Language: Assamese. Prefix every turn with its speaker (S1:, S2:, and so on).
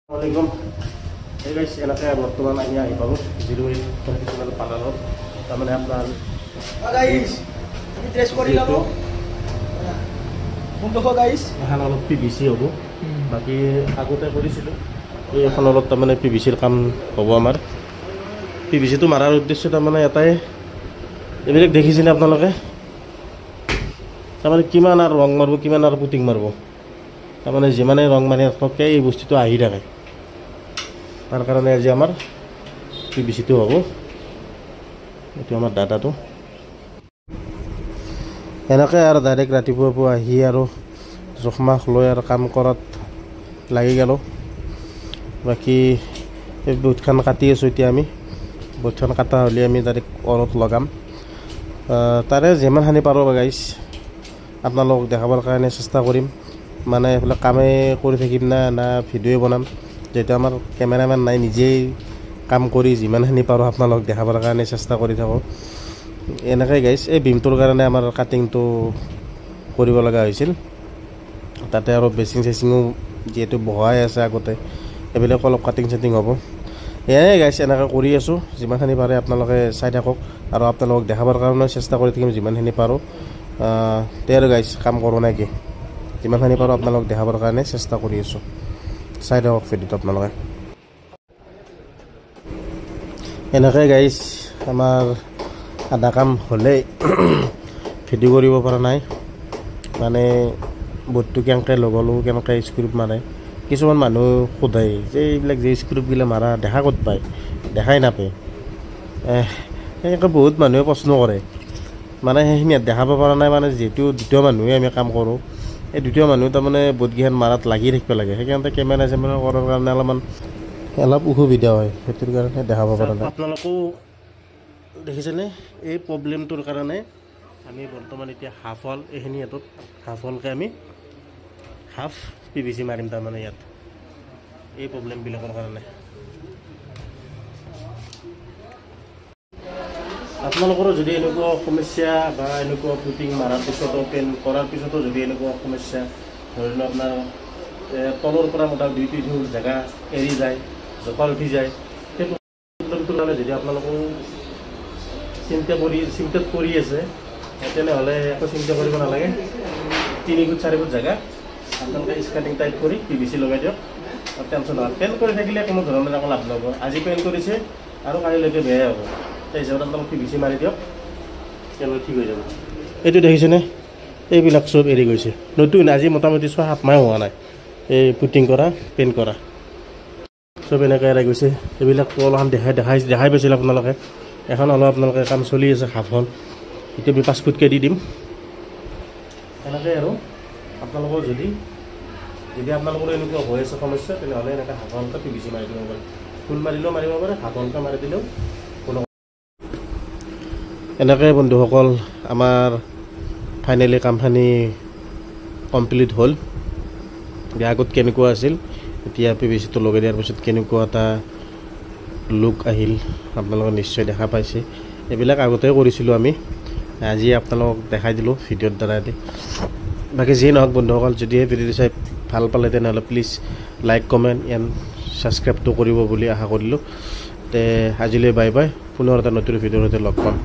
S1: Assalamualaikum. Hey guys, enaknya berteman aja ya baru video ini kita panel teman আপনার
S2: guys আমি ড্রেস কৰি ললো কোনটো হ গাইস
S1: এখন অলপ পিভিসি হ'ব বাকি আগতে কৰিছিল এই এখন অলপ তাৰমানে পিভিসিৰ কাম হ'ব আমাৰ পিভিসি টো মাৰাৰ উদ্দেশ্য তাৰমানে এটাই এইবিলাক দেখিছেনে আপোনালোকে তাৰমানে কিমান আৰু ৰং মাৰব কিমান আৰু পুটিং মাৰব তাৰমানে যিমানে ৰং মাৰি থাকে এই বস্তুটো আহি থাকে তাৰ কাৰণে আজি আমাৰ পিভিসিটো হ'ব এটো আমাৰ ডাটাটো এনেকৈ আৰু ডাইৰেক্ট ৰাতিপুৱা আহি আৰু জখমাখ লৈ আৰু কাম কৰাত লাগি গেল বাকি এই বুটখান কাটি আছো এতিয়া আমি বুটখান কাটা হ'লে আমি ডাইৰেক্ট অৰত লগাম তাৰে যিমান হানি পাৰো গাইছ আপোনালোক দেখাবৰ কাৰণে চেষ্টা কৰিম মানে এইবিলাক কামে কৰি থাকিম না ভিডিঅ' বনাম যেটা আমাৰ কেমেৰামেন নাই নিজেই কাম কৰি যিমানখিনি পাৰো আপোনালোক দেখাবৰ কাৰণে চেষ্টা কৰি থাকো এনেকৈ গাইছ এই বিমটোৰ কাৰণে আমাৰ কাটিংটো কৰিব লগা হৈছিল তাতে আৰু বেচিং চেচিংও যেটো বহাই আছে আগতে এবিলাক অলপ কাটিং সেটিং হ'ব এয়াই গাইছ এনেকৈ কৰি আছো যিমানখিনি পাৰে আপোনালোকে চাই থাকক আৰু আপোনালোক দেখাবৰ কাৰণে চেষ্টা কৰি থাকিম যিমানখিনি পাৰো তেৰ গাইছ কাম কৰো নাকি যিমানখিনি পাৰো আপোনালোক দেখাবৰ কাৰণে চেষ্টা কৰি আছো চাই থাকক ভিডিঅ'টো আপোনালোকে এনেকৈ গাইছ আমাৰ আধা কাম হ'লে ভিডিঅ' কৰিব পৰা নাই মানে বটটো কেনেকৈ লগালো কেনেকৈ স্ক্ৰুপ মাৰে কিছুমান মানুহ সোধাই যে এইবিলাক যে স্ক্ৰুপবিলাক মাৰা দেখা ক'ত পায় দেখাই নাপায় এনেকৈ বহুত মানুহে প্ৰশ্ন কৰে মানে সেইখিনি দেখাব পৰা নাই মানে যেহেতু দ্বিতীয় মানুহে আমি কাম কৰোঁ এই দ্বিতীয় মানুহ তাৰমানে বটকেইখন মাৰাত লাগি থাকিব লাগে সেইকাৰণে কেমেৰা চেমেৰা কৰাৰ কাৰণে অলপ অসুবিধা হয় সেইটোৰ কাৰণে দেখাব পৰা নাই আপোনালোকো দেখিছেনে এই প্ৰব্লেমটোৰ কাৰণে আমি বৰ্তমান এতিয়া হাফ হল এইখিনি ইয়াত হাফ হলকৈ আমি হাফ পিভিসি মাৰিম তাৰমানে ইয়াত এই প্ৰব্লেমবিলাকৰ কাৰণে আপোনালোকৰ যদি এনেকুৱা সমস্যা বা এনেকুৱা পুটিং মাৰাৰ পিছতো পেন কৰাৰ পিছতো যদি এনেকুৱা সমস্যা ধৰি লওক আপোনাৰ তলৰ পৰা মোটা 2-3 ফুট জেগা এৰি যায় জপাল উঠি যায় সেই প্ৰব্লেমটোৰ কাৰণে যদি আপোনালোকে চিন্তা কৰি আছে তেনেহ'লে একো চিন্তা কৰিব নালাগে 3 ফুট 4 ফুট জেগা আপোনালোকে স্কাৰ্টিং টাইট কৰি পিভিসি লগাই দিয়ক আৰু টেনশ্যন নহয় পেন কৰি থাকিলে কোনো ধৰণৰ একো লাভ নহ'ব আজি পেন কৰিছে আৰু কালিলৈকে বেয়াই হ'ব তাৰ হিচাপত আপোনালোকে পিভিসি মাৰি দিয়ক তেনেহ'লে ঠিক হৈ যাব এইটো দেখিছেনে এইবিলাক চব এৰি গৈছে নতুন আজি মোটামুটি 6-7 মাহ হোৱা নাই এই পুটিং কৰা পেন কৰা চব এনেকৈ এৰাই গৈছে এইবিলাক অলপমান দেখাই পাইছিল আপোনালোকে এখন অলপ আপোনালোকে কাম চলি আছে হাফ হল এতিয়া আমি 5 ফুটকৈ দি দিম এনেকৈ আৰু আপোনালোকৰ যদি আপোনালোকৰ এনেকুৱা হৈ আছে সমস্যা তেনেহ'লে এনেকৈ হাফ হলকৈ পিভিসি মাৰি দিব পাৰে ফুল মাৰিলেও মাৰিব পাৰে হাফ হলকৈ মাৰি দিলেও কোনো এনেকৈ বন্ধুসকল আমাৰ ফাইনেলি কামখিনি কমপ্লিট হ'ল আগত কেনেকুৱা আছিল এতিয়া পিভিসিটো লগাই দিয়াৰ পিছত কেনেকুৱা এটা লুক আহিল আপোনালোকে নিশ্চয় দেখা পাইছে এইবিলাক আগতে কৰিছিলোঁ আমি আজি আপোনালোকক দেখাই দিলোঁ ভিডিঅ'ৰ দ্বাৰা বাকী যি নহওক বন্ধুসকল যদিহে ভিডিঅ'টো চাই ভাল পালে তেনেহ'লে প্লিজ লাইক কমেণ্ট এণ্ড ছাবস্ক্ৰাইবটো কৰিব বুলি আশা কৰিলোঁ তে আজিলৈ বাই বাই পুনৰ এটা নতুন ভিডিঅ'ৰ সৈতে লগ পাম